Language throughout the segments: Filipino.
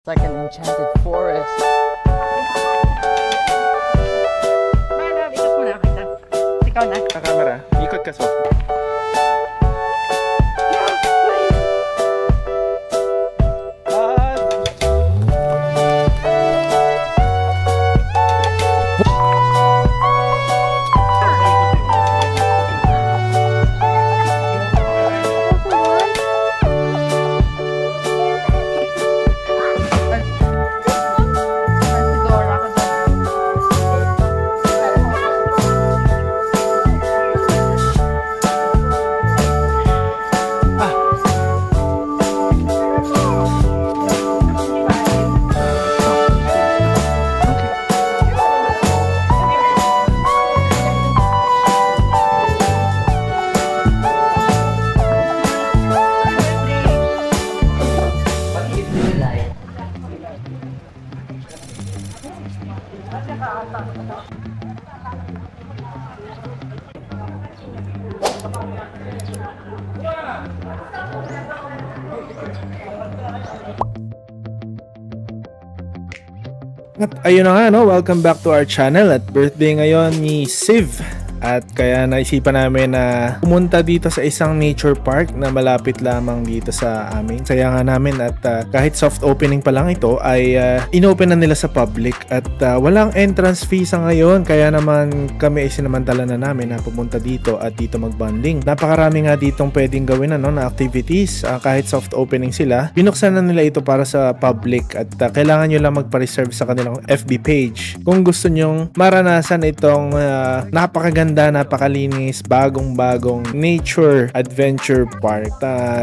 It's like an enchanted forest. Mara, ikot mo na kita. Ikaw na. Sa camera, ikot ka so. At ayun na nga, no? Welcome back to our channel. At birthday ngayon ni Siv. At kaya naisipan namin na pumunta dito sa isang nature park na malapit lamang dito sa amin. Saya nga namin at kahit soft opening pa lang ito ay inopen na nila sa public at walang entrance fee sa ngayon. Kaya naman kami ay sinamantala na namin na pumunta dito at dito magbanding. Napakarami nga ditong pwedeng gawin na activities. Kahit soft opening sila, binuksan na nila ito para sa public at kailangan nyo lang magpa-reserve sa kanilang FB page kung gusto nyong maranasan itong napakalinis, bagong nature adventure park.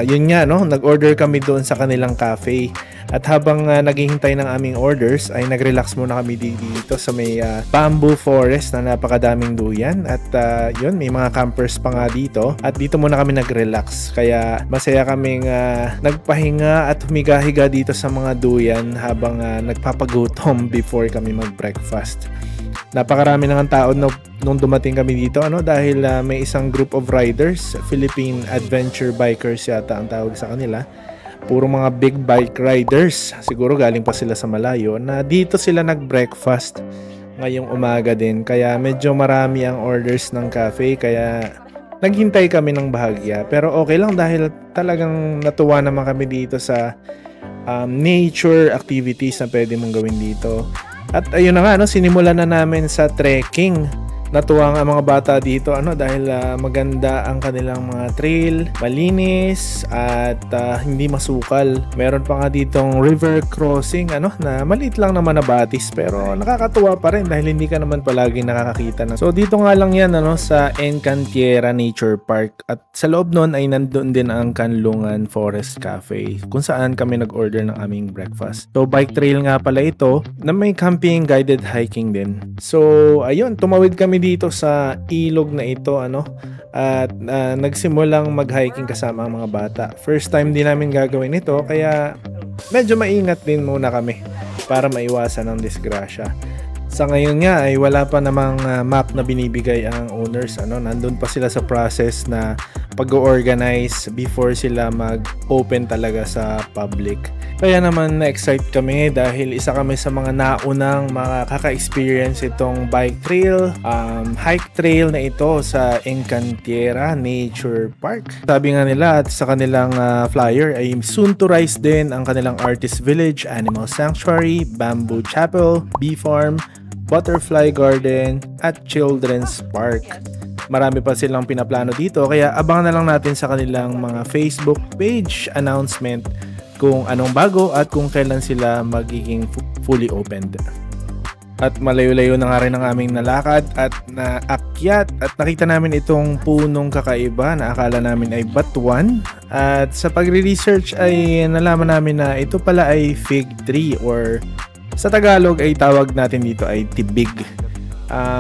Yun nga, no? Nag-order kami doon sa kanilang cafe. At habang naghihintay ng aming orders, ay nag-relax muna kami dito sa may bamboo forest na napakadaming duyan. At yun, may mga campers pa nga dito. At dito muna kami nag-relax. Kaya masaya kaming nagpahinga at humiga-higa dito sa mga duyan habang nagpapagutom before kami mag-breakfast. Napakarami ng tao nung dumating kami dito dahil may isang group of riders, Philippine Adventure Bikers yata ang tawag sa kanila. Puro mga big bike riders, siguro galing pa sila sa malayo, na dito sila nag-breakfast ngayong umaga din. Kaya medyo marami ang orders ng cafe, kaya naghintay kami ng bahagya. Pero okay lang dahil talagang natuwa naman kami dito sa nature activities na pwede mong gawin dito. At ayun na nga, sinimulan na namin sa trekking. Natuwa nga mga bata dito dahil maganda ang kanilang mga trail, malinis at hindi masukal. Meron pa nga ditong river crossing na maliit lang naman na batis pero nakakatuwa pa rin dahil hindi ka naman palagi nakakakita na. So dito nga lang yan sa Encantera Nature Park at sa loob nun ay nandoon din ang Kanlungan Forest Cafe kung saan kami nag-order ng aming breakfast. So bike trail nga pala ito na may camping guided hiking din. So ayun, tumawid kami dito sa ilog na ito at nagsimulang mag-hiking kasama ang mga bata. First time din namin gagawin ito kaya medyo maingat din muna kami para maiwasan ang disgrasya. Sa ngayon nga ay wala pa namang map na binibigay ang owners. Nandun pa sila sa process na pag-organize before sila mag-open talaga sa public. Kaya naman na-excite kami dahil isa kami sa mga naunang makaka-experience itong bike trail, hike trail na ito sa Encantera Nature Park. Sabi nga nila at sa kanilang flyer ay soon to rise din ang kanilang Artist Village, Animal Sanctuary, Bamboo Chapel, Bee Farm, Butterfly Garden at Children's Park. Marami pa silang pinaplano dito kaya abangan na lang natin sa kanilang mga Facebook page announcement kung anong bago at kung kailan sila magiging fully opened. At malayo-layo na nga rin ang aming nalakad at naakyat at nakita namin itong punong kakaiba na akala namin ay batuan. At sa pagre-research ay nalaman namin na ito pala ay fig tree or sa Tagalog ay tawag natin dito ay tibig.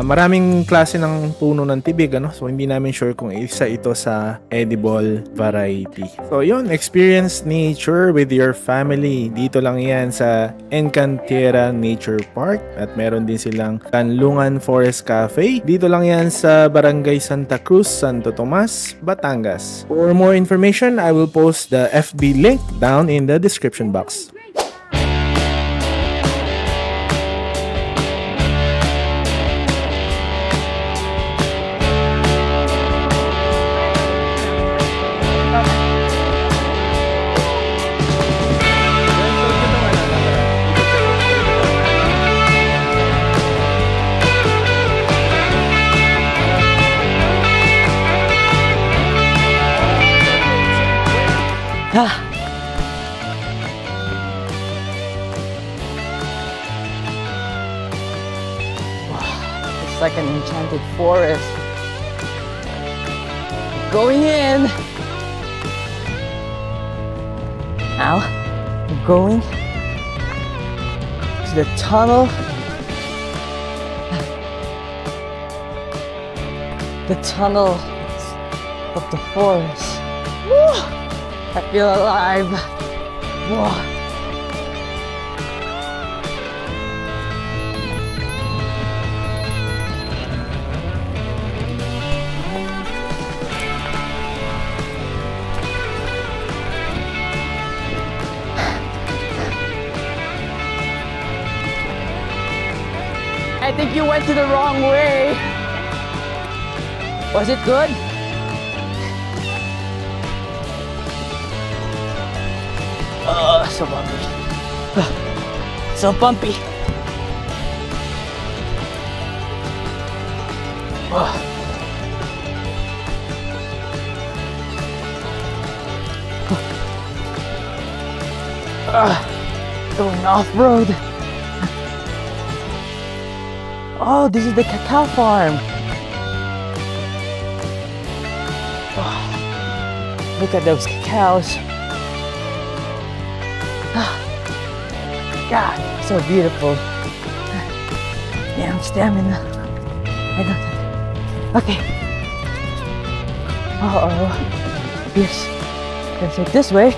Maraming klase ng puno ng tibig so hindi namin sure kung isa ito sa edible variety. So yun, experience nature with your family. Dito lang yan sa Encantera Nature Park at meron din silang Kanlungan Forest Cafe. Dito lang yan sa Barangay Santa Cruz, Santo Tomas, Batangas. For more information, I will post the FB link down in the description box. It's like an enchanted forest. Going in. Now, we're going to the tunnel. The tunnel of the forest. Woo! I feel alive. Whoa. I think you went to the wrong way. Was it good? Oh, so bumpy. So bumpy. Oh. Going off-road. Oh, this is the cacao farm. Oh, look at those cacaos. God, so beautiful. Damn stamina. I don't. Okay. Uh-oh. Yes. Let's take this way.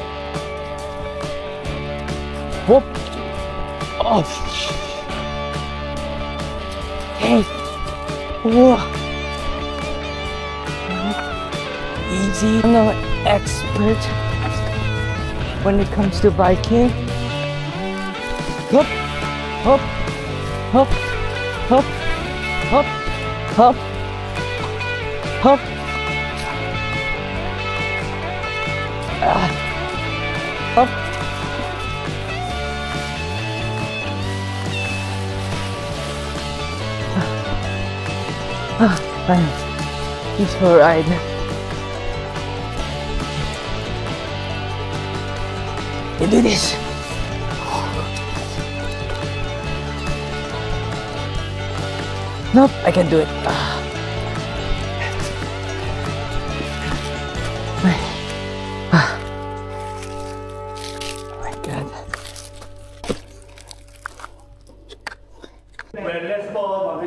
Whoop. Oh. Hey. Whoa. Easy. I'm no expert when it comes to biking. Hop, hop, hop, hop, hop, hop, hop. Hop. Fine. Peaceful ride. You do this. Nope, I can do it. Oh my God.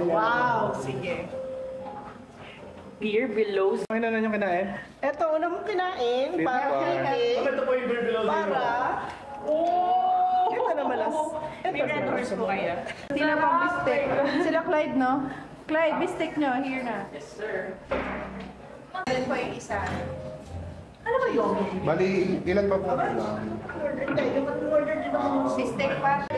Wow, sige. Beer below. Ano na yung kinain? Ito, una mong kinain. Para hindi. Ito po yung beer below Para. Ito na malas. May networks po kayo. Sila pang bistek. Sila Clyde, no? Clyde, bistek nyo. Here na. Yes, sir. Then po yung isa. Ano ba yung? Bali, ilan pa po lang? Hindi, yung order dito. Bistek pa.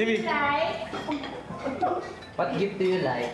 Sibi. What gift do you like?